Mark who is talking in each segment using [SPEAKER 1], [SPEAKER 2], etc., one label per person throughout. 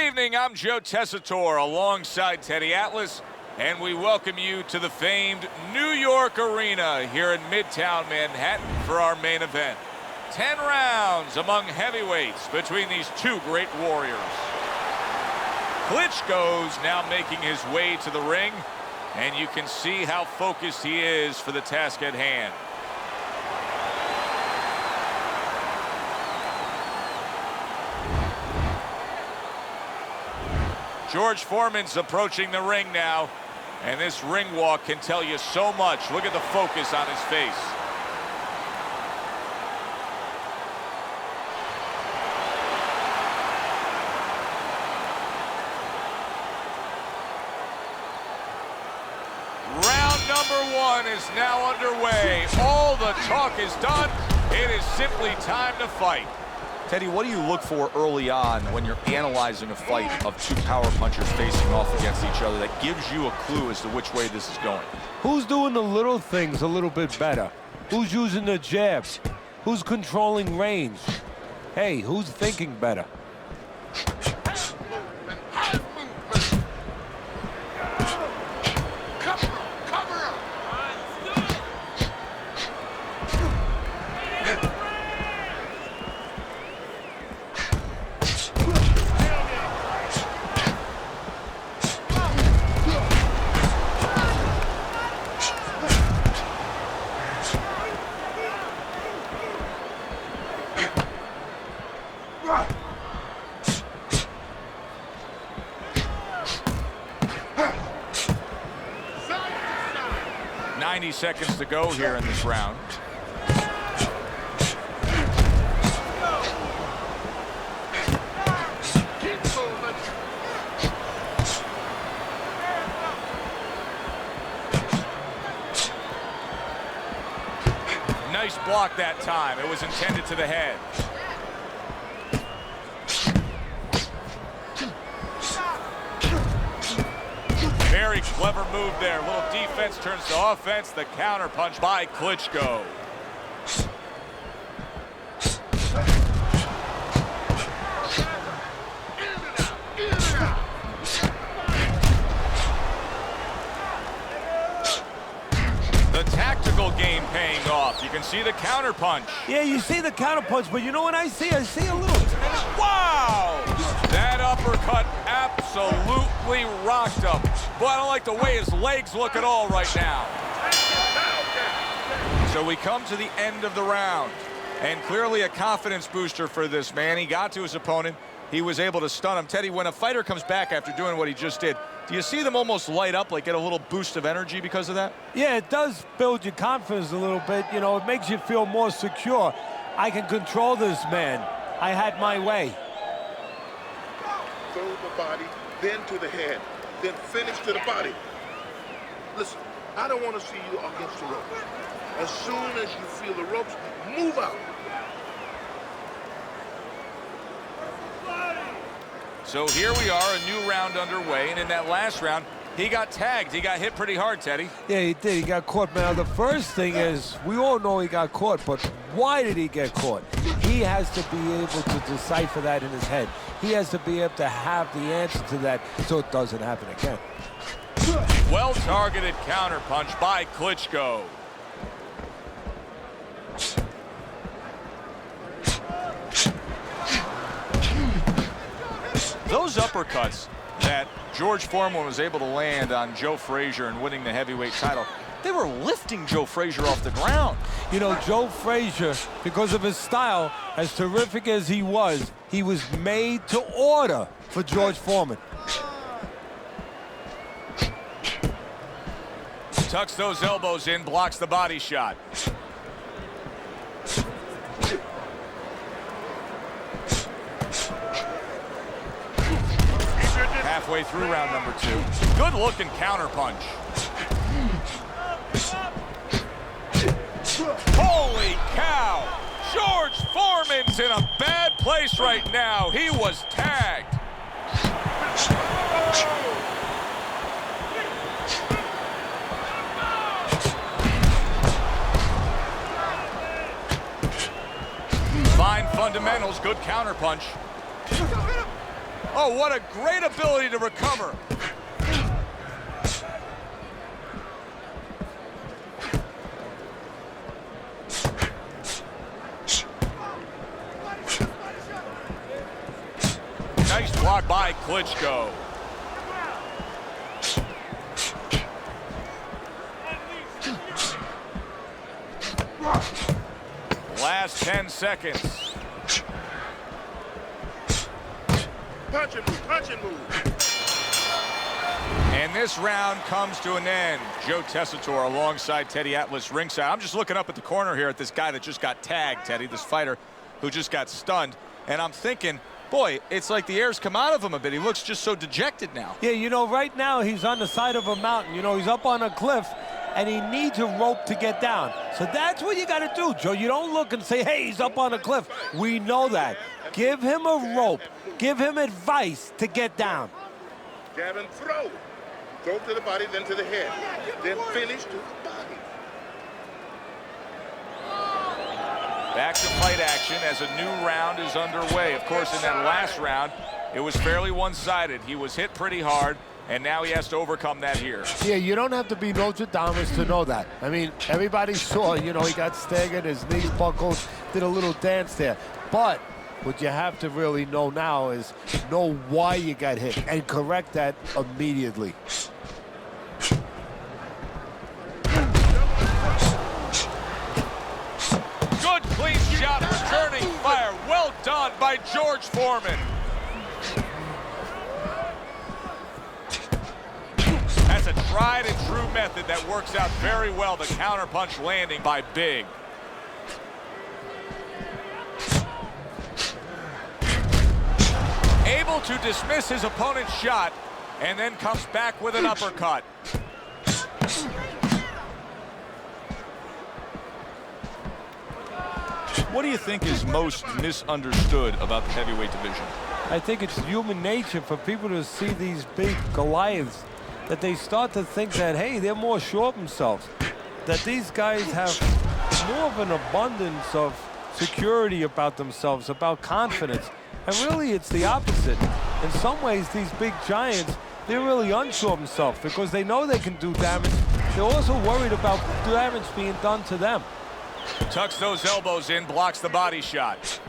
[SPEAKER 1] evening, I'm Joe Tessitore alongside Teddy Atlas, and we welcome you to the famed New York Arena here in Midtown Manhattan for our main event. 10 rounds among heavyweights between these two great warriors. Klitschko's now making his way to the ring, and you can see how focused he is for the task at hand. George Foreman's approaching the ring now, and this ring walk can tell you so much. Look at the focus on his face. Round number one is now underway. All the talk is done. It is simply time to fight.
[SPEAKER 2] Teddy, what do you look for early on when you're analyzing a fight of two power punchers facing off against each other that gives you a clue as to which way this is going?
[SPEAKER 3] Who's doing the little things a little bit better? Who's using the jabs? Who's controlling range? Hey, who's thinking better?
[SPEAKER 1] Seconds to go here in this round. Nice block that time. It was intended to the head. Very clever move there. Little defense turns to offense. The counter punch by Klitschko. The tactical game paying off. You can see the counter punch.
[SPEAKER 3] Yeah, you see the counter punch, but you know what I see? I see a little.
[SPEAKER 1] Wow! That uppercut absolutely rocked him. Boy, I don't like the way his legs look at all right now. So we come to the end of the round, and clearly a confidence booster for this man. He got to his opponent. He was able to stun him. Teddy, when a fighter comes back after doing what he just did, do you see them almost light up, like get a little boost of energy because of that?
[SPEAKER 3] Yeah, it does build your confidence a little bit. You know, it makes you feel more secure. I can control this man. I had my way.
[SPEAKER 4] Throw the body, then to the head, then finish to the body. Listen, I don't want to see you against the ropes. As soon as you feel the ropes, move out.
[SPEAKER 1] So here we are, a new round underway, and in that last round, he got tagged. He got hit pretty hard, Teddy.
[SPEAKER 3] Yeah, he did. He got caught. Now, the first thing is, we all know he got caught, but why did he get caught? He has to be able to decipher that in his head. He has to be able to have the answer to that so it doesn't happen again.
[SPEAKER 1] Well-targeted counterpunch by Klitschko. Those uppercuts that George Foreman was able to land on Joe Frazier and winning the heavyweight title, they were lifting Joe Frazier off the ground.
[SPEAKER 3] You know, Joe Frazier, because of his style, as terrific as he was made to order for George Foreman.
[SPEAKER 1] Tucks those elbows in, blocks the body shot. Halfway through round number two. Good looking counter punch. Holy cow! George Foreman's in a bad place right now. He was tagged. Fine fundamentals, good counterpunch. Oh, what a great ability to recover. Nice block by Klitschko. Last 10 seconds.
[SPEAKER 4] Punch and move, punch and move.
[SPEAKER 1] And this round comes to an end. Joe Tessitore alongside Teddy Atlas ringside. I'm just looking up at the corner here at this guy that just got tagged, Teddy, this fighter who just got stunned. And I'm thinking, boy, it's like the air's come out of him a bit. He looks just so dejected now.
[SPEAKER 3] Yeah, you know, right now he's on the side of a mountain. You know, he's up on a cliff, and he needs a rope to get down. So that's what you got to do, Joe. You don't look and say, hey, he's up on a cliff. We know that. Give him a rope. Give him advice to get down.
[SPEAKER 4] Jab and throw. Throw to the body, then to the head. Then finish to the body.
[SPEAKER 1] Back to fight action as a new round is underway. Of course, in that last round, it was fairly one-sided. He was hit pretty hard, and now he has to overcome that here.
[SPEAKER 3] Yeah, you don't have to be Nostradamus to know that. I mean, everybody saw, you know, he got staggered, his knees buckled, did a little dance there. But what you have to really know now is know why you got hit and correct that immediately.
[SPEAKER 1] Good clean shot, returning fire. Well done by George Foreman. That's a tried and true method that works out very well. The counterpunch landing by Big. Able to dismiss his opponent's shot and then comes back with an uppercut.
[SPEAKER 2] What do you think is most misunderstood about the heavyweight division?
[SPEAKER 3] I think it's human nature for people to see these big Goliaths, that they start to think that, hey, they're more sure of themselves, that these guys have more of an abundance of security about themselves, about confidence. And really, it's the opposite. In some ways, these big giants, they're really unsure of themselves because they know they can do damage. They're also worried about damage being done to them.
[SPEAKER 1] Tucks those elbows in, blocks the body shot.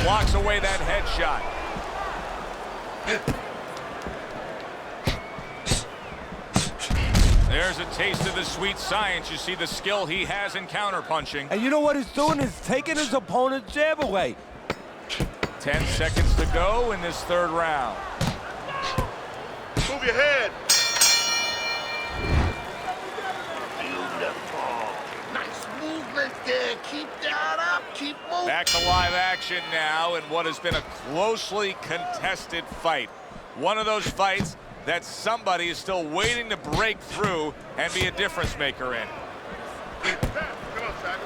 [SPEAKER 1] Blocks away that headshot. There's a taste of the sweet science. You see the skill he has in counterpunching.
[SPEAKER 3] And you know what he's doing? He's taking his opponent's jab away.
[SPEAKER 1] 10 seconds to go in this third round.
[SPEAKER 4] Move your head. Beautiful. Nice movement there. Keep that up. Keep moving.
[SPEAKER 1] Back to live action now in what has been a closely contested fight. One of those fights that somebody is still waiting to break through and be a difference maker in.
[SPEAKER 4] Come on, side.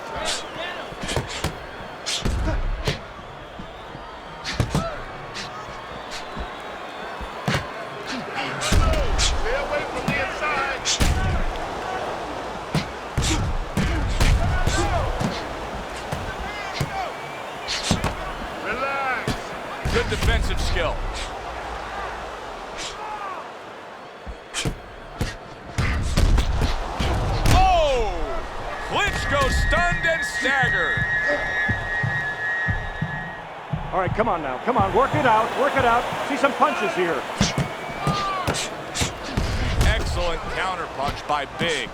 [SPEAKER 4] Stay away from the inside. Relax.
[SPEAKER 1] Good defensive skill. Klitschko stunned and staggered.
[SPEAKER 5] All right, come on now. Come on, work it out. Work it out. See some punches here.
[SPEAKER 1] Excellent counterpunch by Big.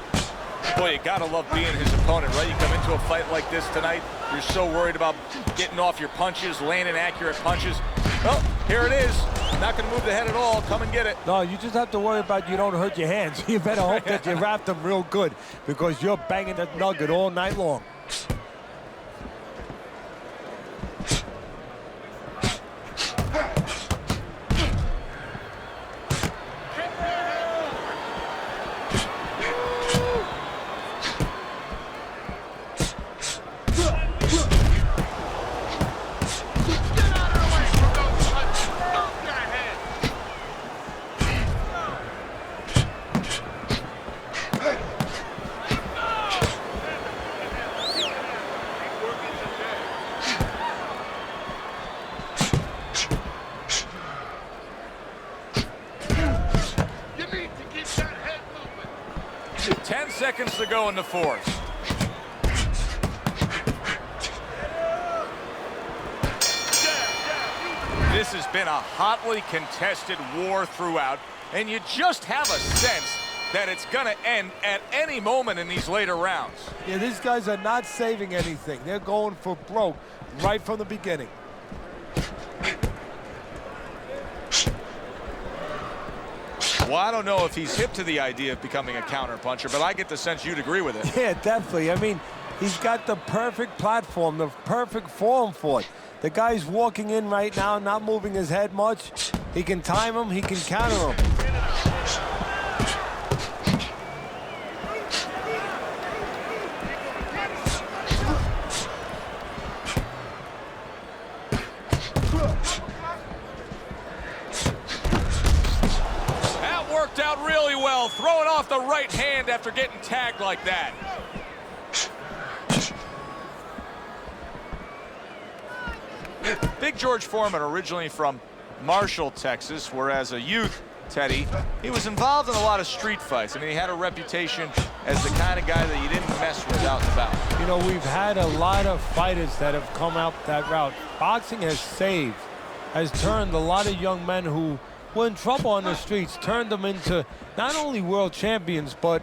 [SPEAKER 1] Boy, you gotta love being his opponent, right? You come into a fight like this tonight, you're so worried about getting off your punches, landing accurate punches. Well, here it is. Not gonna move the head at all. Come and get it.
[SPEAKER 3] No, you just have to worry about you don't hurt your hands. You better hope that you wrap them real good because you're banging that nugget all night long.
[SPEAKER 1] seconds to go in the fourth. This has been a hotly contested war throughout, and you just have a sense that it's going to end at any moment in these later rounds.
[SPEAKER 3] Yeah, these guys are not saving anything. They're going for broke right from the beginning.
[SPEAKER 2] Well, I don't know if he's hip to the idea of becoming a counter-puncher, but I get the sense you'd agree with it.
[SPEAKER 3] Yeah, definitely. I mean, he's got the perfect platform, the perfect form for it. The guy's walking in right now, not moving his head much. He can time him, he can counter him.
[SPEAKER 1] That worked out really well, throwing off the right hand after getting tagged like that.
[SPEAKER 2] Big George Foreman, originally from Marshall, Texas, where as a youth, Teddy, he was involved in a lot of street fights. I mean, he had a reputation as the kind of guy that you didn't mess with out and about.
[SPEAKER 3] You know, we've had a lot of fighters that have come out that route. Boxing has saved, has turned a lot of young men who were in trouble on the streets, turned them into not only world champions, but,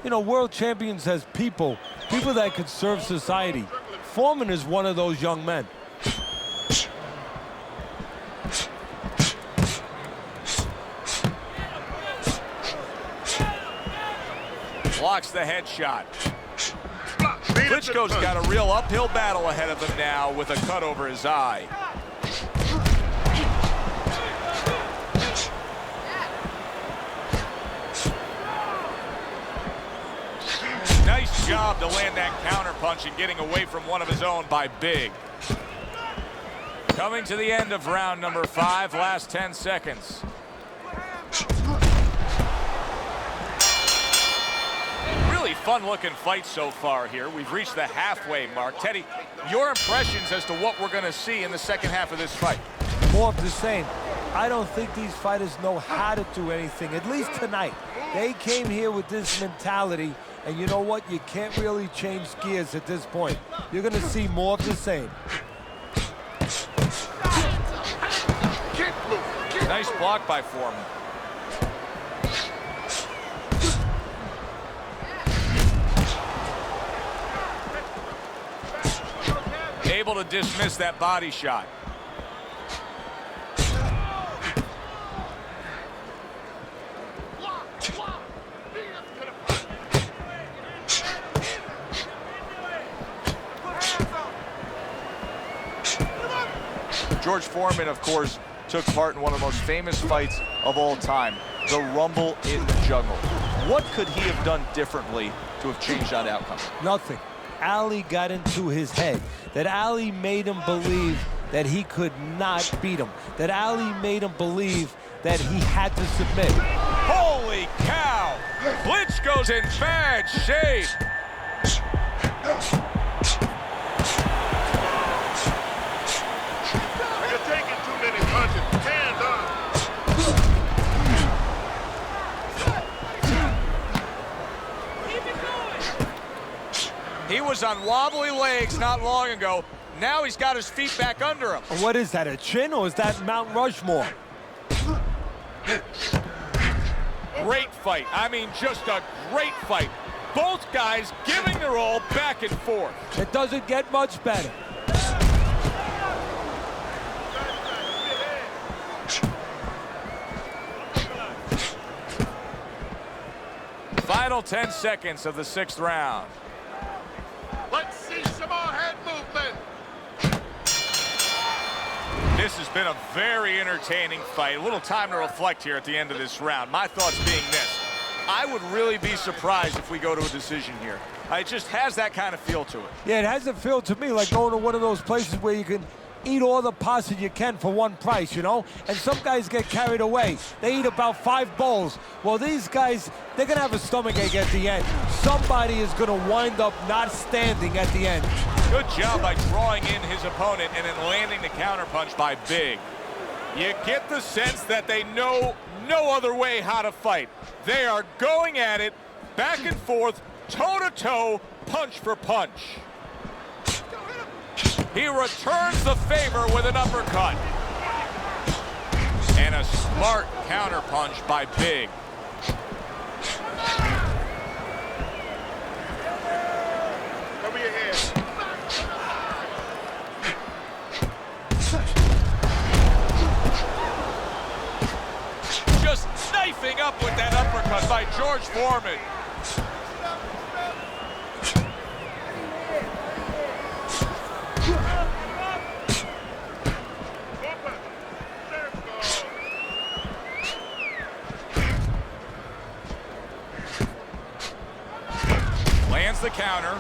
[SPEAKER 3] you know, world champions as people that could serve society. Foreman is one of those young men.
[SPEAKER 1] Blocks the headshot. Klitschko's got a real uphill battle ahead of him now with a cut over his eye. Nice job to land that counter punch and getting away from one of his own by Big. Coming to the end of round number 5, last 10 seconds. Really fun-looking fight so far here. We've reached the halfway mark. Teddy, your impressions as to what we're going to see in the second half of this fight?
[SPEAKER 3] More of the same. I don't think these fighters know how to do anything, at least tonight. They came here with this mentality, and you know what? You can't really change gears at this point. You're going to see more of the same.
[SPEAKER 1] Nice block by Foreman. Able to dismiss that body shot.
[SPEAKER 2] George Foreman, of course, took part in one of the most famous fights of all time, the Rumble in the Jungle. What could he have done differently to have changed that outcome?
[SPEAKER 3] Nothing. Ali got into his head. That Ali made him believe that he could not beat him. That Ali made him believe that he had to submit.
[SPEAKER 1] Holy cow! Klitschko's in bad shape.
[SPEAKER 4] You're taking too many punches. Hands up.
[SPEAKER 1] He was on wobbly legs not long ago. Now he's got his feet back under him.
[SPEAKER 3] What is that, a chin, or is that Mount Rushmore?
[SPEAKER 1] Great fight. I mean, just a great fight. Both guys giving their all back and forth.
[SPEAKER 3] It doesn't get much better.
[SPEAKER 1] Final 10 seconds of the 6th round.
[SPEAKER 4] Let's see some more head movement.
[SPEAKER 1] This has been a very entertaining fight. A little time to reflect here at the end of this round. My thoughts being this: I would really be surprised if we go to a decision here. It just has that kind of feel to it.
[SPEAKER 3] Yeah, it has a feel to me like going to one of those places where you can eat all the pasta you can for one price, you know? And some guys get carried away. They eat about 5 bowls. Well, these guys, they're going to have a stomachache at the end. Somebody is going to wind up not standing at the end.
[SPEAKER 1] Good job by drawing in his opponent and then landing the counterpunch by Big. You get the sense that they know no other way how to fight. They are going at it, back and forth, toe-to-toe, punch for punch. He returns the favor with an uppercut. And a smart counterpunch by Big.
[SPEAKER 4] Cover your head.
[SPEAKER 1] Just knifing up with that uppercut by George Foreman. Lands the counter.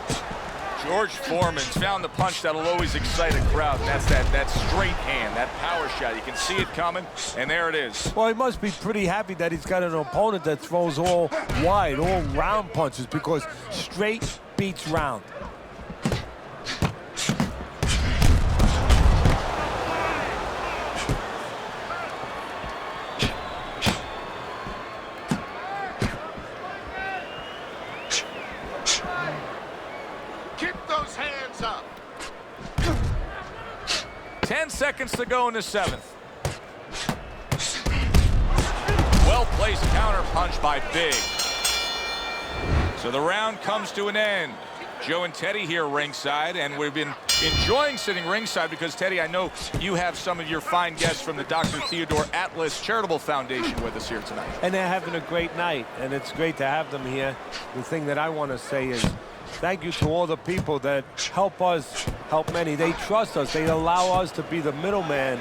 [SPEAKER 1] George Foreman's found the punch that'll always excite a crowd, and that's that straight hand, that power shot. You can see it coming, and there it is.
[SPEAKER 3] Well, he must be pretty happy that he's got an opponent that throws all wide, all round punches, because straight beats round.
[SPEAKER 4] Keep those hands up.
[SPEAKER 1] 10 seconds to go in the 7th. Well-placed counter punch by Big. So the round comes to an end. Joe and Teddy here ringside, and we've been enjoying sitting ringside because, Teddy, I know you have some of your fine guests from the Dr. Theodore Atlas Charitable Foundation with us here tonight.
[SPEAKER 3] And they're having a great night, and it's great to have them here. The thing that I want to say is thank you to all the people that help us help many. They trust us. They allow us to be the middleman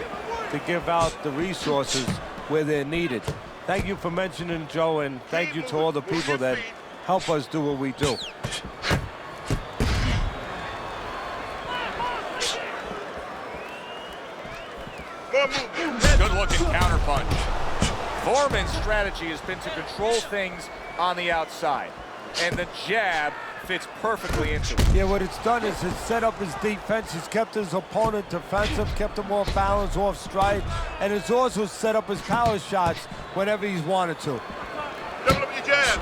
[SPEAKER 3] to give out the resources where they're needed. Thank you for mentioning Joe, and thank you to all the people that help us do what we do.
[SPEAKER 1] Good-looking counterpunch. Foreman's strategy has been to control things on the outside, and the jab fits perfectly into it.
[SPEAKER 3] Yeah, what it's done is it's set up his defense. He's kept his opponent defensive, kept him off balance, off stride, and it's also set up his power shots whenever he's wanted to.
[SPEAKER 4] Double up your jab.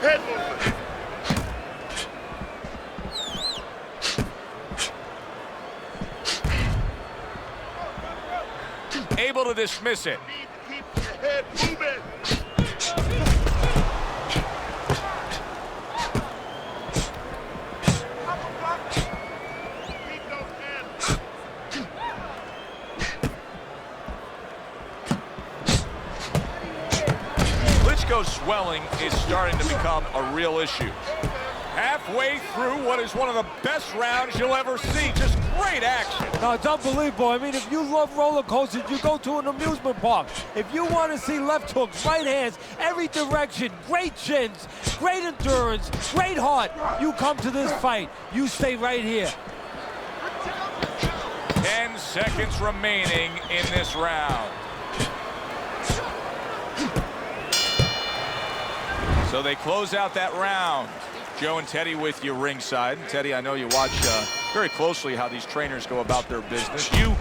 [SPEAKER 4] Head movement.
[SPEAKER 1] Able to dismiss it.
[SPEAKER 4] Keep your head moving. Keep those hands.
[SPEAKER 1] Klitschko's swelling is starting to become a real issue. Halfway through what is one of the best rounds you'll ever see. Just great action.
[SPEAKER 3] No, it's unbelievable. I mean, if you love roller coasters, you go to an amusement park. If you want to see left hooks, right hands, every direction, great chins, great endurance, great heart, you come to this fight. You stay right here.
[SPEAKER 1] 10 seconds remaining in this round. So they close out that round. Joe and Teddy with you ringside. Teddy, I know you watch very closely how these trainers go about their business. You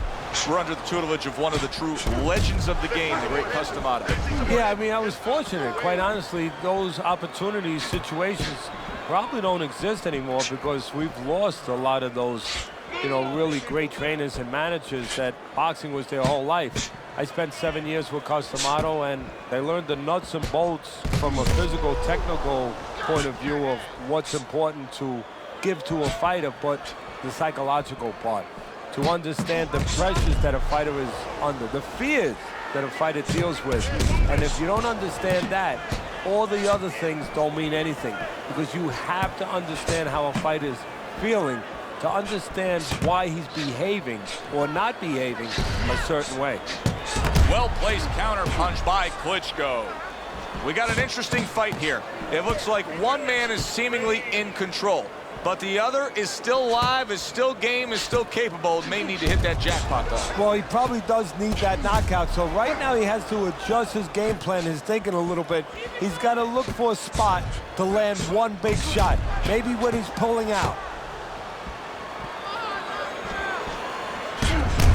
[SPEAKER 1] were under the tutelage of one of the true legends of the game, the great Customato.
[SPEAKER 3] Yeah, I mean, I was fortunate. Quite honestly, those opportunities, situations probably don't exist anymore because we've lost a lot of those, you know, really great trainers and managers that boxing was their whole life. I spent 7 years with Customato, and they learned the nuts and bolts from a physical, technical point of view of what's important to give to a fighter, but the psychological part, to understand the pressures that a fighter is under, the fears that a fighter deals with. And if you don't understand that, all the other things don't mean anything, because you have to understand how a fighter is feeling to understand why he's behaving or not behaving a certain way.
[SPEAKER 1] Well-placed counterpunch by Klitschko. We got an interesting fight here. It looks like one man is seemingly in control, but the other is still live, is still game, is still capable, may need to hit that jackpot though.
[SPEAKER 3] Well, he probably does need that knockout, so right now he has to adjust his game plan, his thinking a little bit. He's got to look for a spot to land one big shot, maybe when he's pulling out.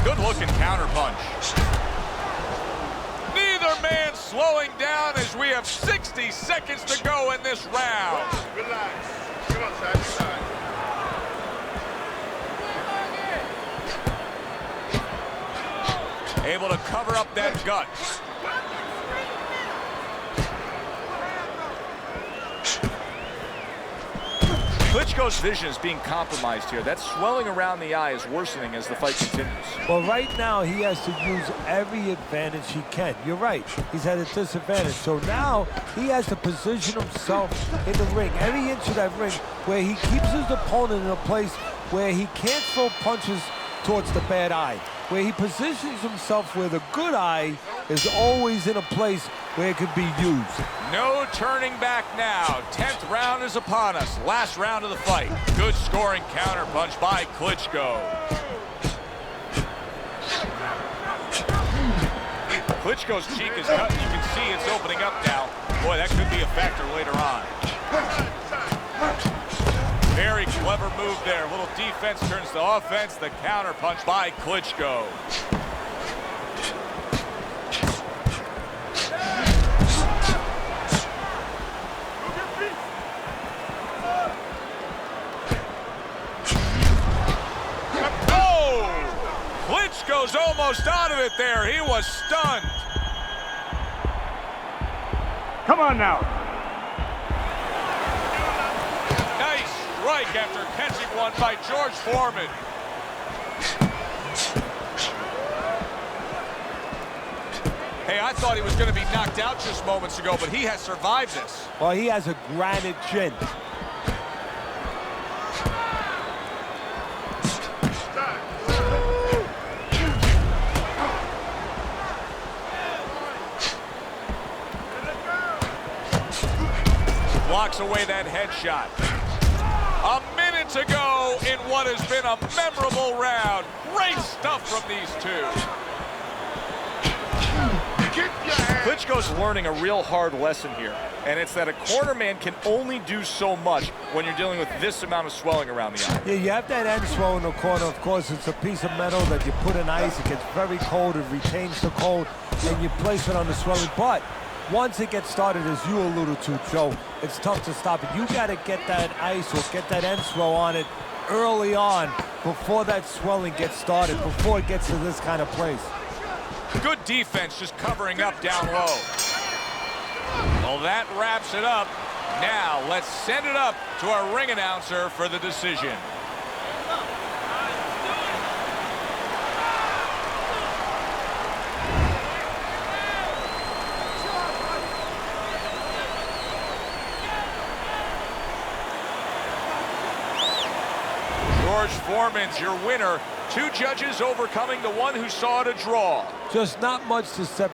[SPEAKER 1] Good looking counterpunch. Neither man slowing down as we have 60 seconds to go in this round.
[SPEAKER 4] Relax. Come on, side to side.
[SPEAKER 1] Able to cover up that gut. Klitschko's vision is being compromised here. That swelling around the eye is worsening as the fight continues.
[SPEAKER 3] Well, right now, he has to use every advantage he can. You're right. He's at a disadvantage. So now he has to position himself in the ring, every inch of that ring, where he keeps his opponent in a place where he can't throw punches towards the bad eye, where he positions himself where the good eye is always in a place where it could be used.
[SPEAKER 1] No turning back now. 10th round is upon us. Last round of the fight. Good scoring counterpunch by Klitschko. Klitschko's cheek is cut. You can see it's opening up now. Boy, that could be a factor later on. Very clever move there. A little defense turns to offense. The counterpunch by Klitschko. Klitschko's almost out of it there. He was stunned.
[SPEAKER 5] Come on now.
[SPEAKER 1] Nice strike after catching one by George Foreman. Hey, I thought he was going to be knocked out just moments ago, but he has survived this.
[SPEAKER 3] Well, he has a granite chin.
[SPEAKER 1] Blocks away that headshot. A minute to go in what has been a memorable round. Great stuff from these two. Klitschko's learning a real hard lesson here, and it's that a corner man can only do so much when you're dealing with this amount of swelling around the eye.
[SPEAKER 3] Yeah, you have that end swell in the corner. Of course, it's a piece of metal that you put in ice. It gets very cold. It retains the cold, and you place it on the swelling. But once it gets started, as you alluded to, Joe, it's tough to stop it. You got to get that ice or get that end swell on it early on before that swelling gets started, before it gets to this kind of place.
[SPEAKER 1] Good defense just covering up down low. Well, that wraps it up. Now, let's send it up to our ring announcer for the decision. George Foreman's your winner. 2 judges overcoming the one who saw it a draw.
[SPEAKER 3] Just not much to separate.